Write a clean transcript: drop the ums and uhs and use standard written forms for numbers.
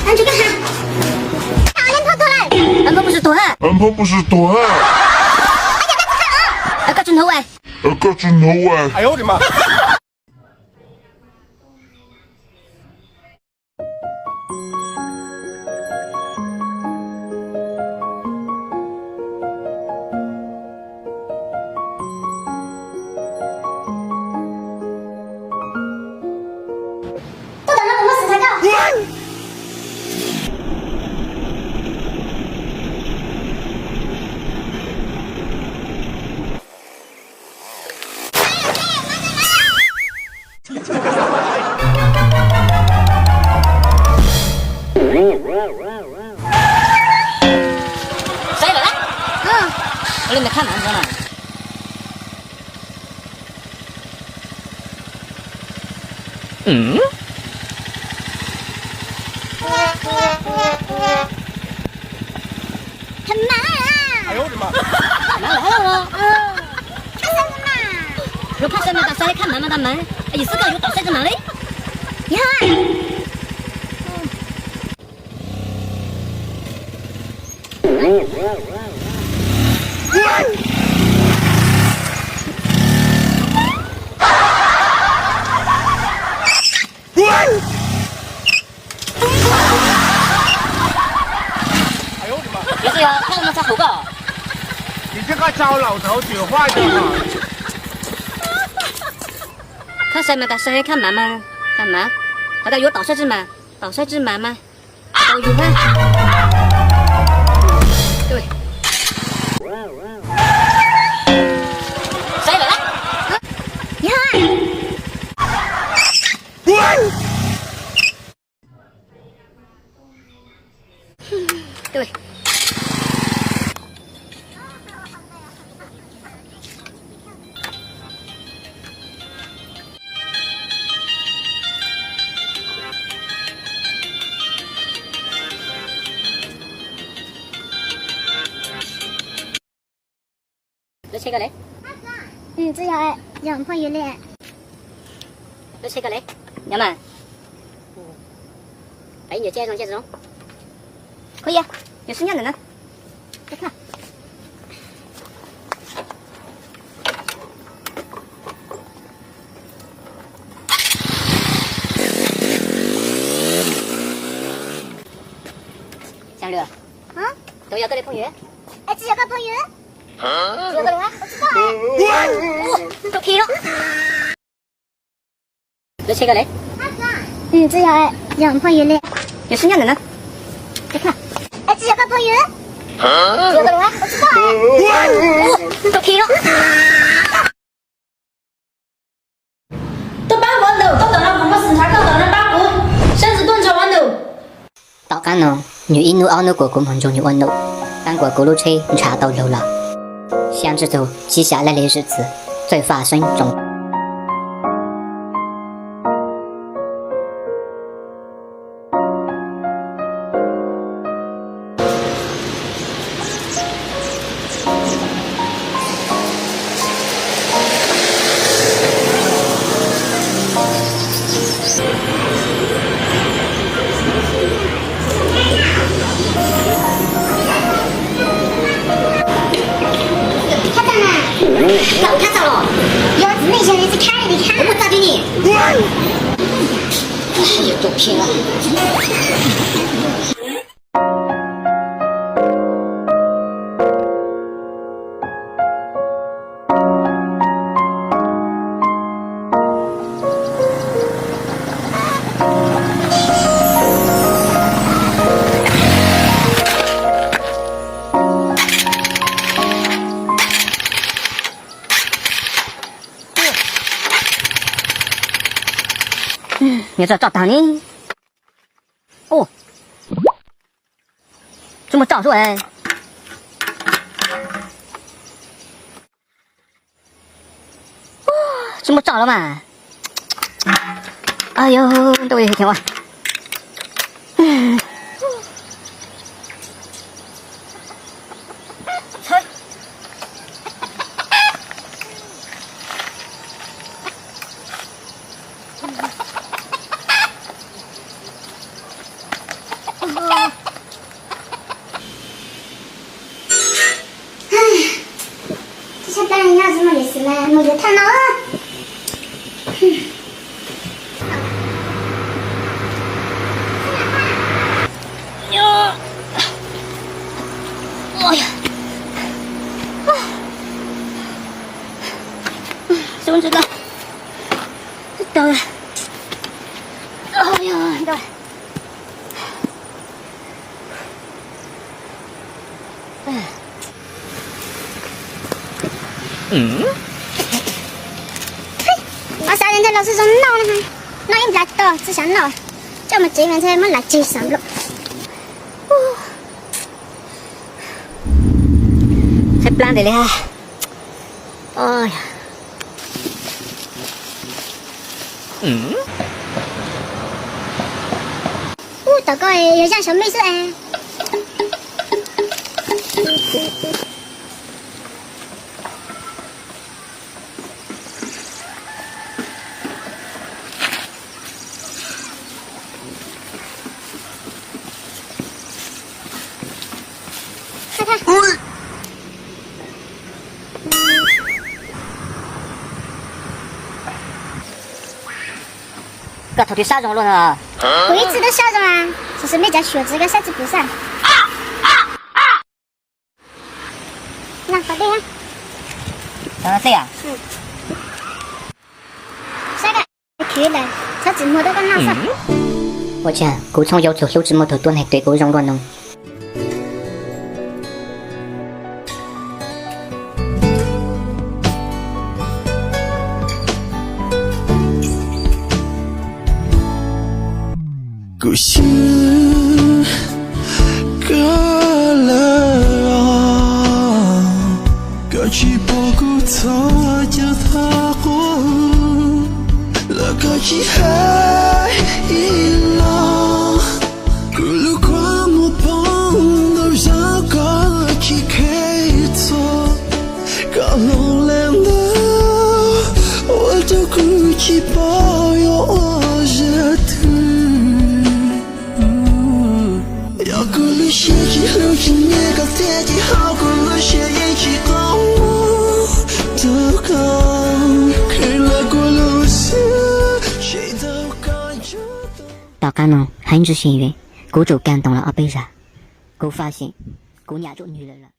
俺去干啥？俺连跑多来，俺跑不是多汉，俺跑不是多汉。俺个钟头哎，个钟头哎。哎呦我的妈！都等着我们死才到。谁来了？我里面看男生了。很忙啊！哎呦我的妈！来了，看什么嘛？又怕什么？到时候看妈妈的门，意思个又到谁子门嘞？呀！哎呦我的妈！也是要看我们才后个。你这个糟老头子坏的嘛！看谁嘛？到时候看妈妈干嘛？好的，有倒水子嘛？倒水子妈妈都有啊。对。谁来了？你好对。你切個你？只有2塊月咧。你切個你？有嘛？哎，你接這種接這種，可以啊，有新樣的呢。再看。香綠。都要個你朋友。只有個朋友。只有個你啊？我知道哎。都皮了。你切個你？只有2塊月咧。有新樣的呢。再看。只有個朋友。只有個你啊？我知道哎。都皮了。都搬完了，都等着我們死才到等人打鼓，生死斷腸完了。到間咯，女一怒傲怒過咁很重要溫怒，但過公路車查到路了，想知道接下來的日子會發生中。搞看到了，要是那些人是看了你看。我咋给你？哎呀，都拼了！你这找当年哦，怎么找出来？哦，怎么找了嘛？哎呦，都有天哇！别太闹了。哟，哎呀，手指头抖了，哎呀，抖。我3年前老师说闹了吗？闹也不来到，只想闹，叫我们这边才们来接上了。还不烂的嘞！哎呀，大哥哎，有像小妹子哎。看看。个头的啥容了呢？鬼子的笑容啊，只是没在学这个骰子布上。那好的呀。这样。下个去了，车子摩托跟老师。我讲，古从要做手指摩托端来对个容乱弄。故事过了，过去不顾错就踏过，了过去还遗落，咕噜qua một bóng đâu ra có chỉ kể错，có lòng làm đó，我就哭泣抱有我热土。要过了些几后今夜告天气好过了些一起跟我都讲开了过路时谁都感觉大家呢，很是幸运，姑就感动了阿贝莎，姑发现姑嫁做女人了。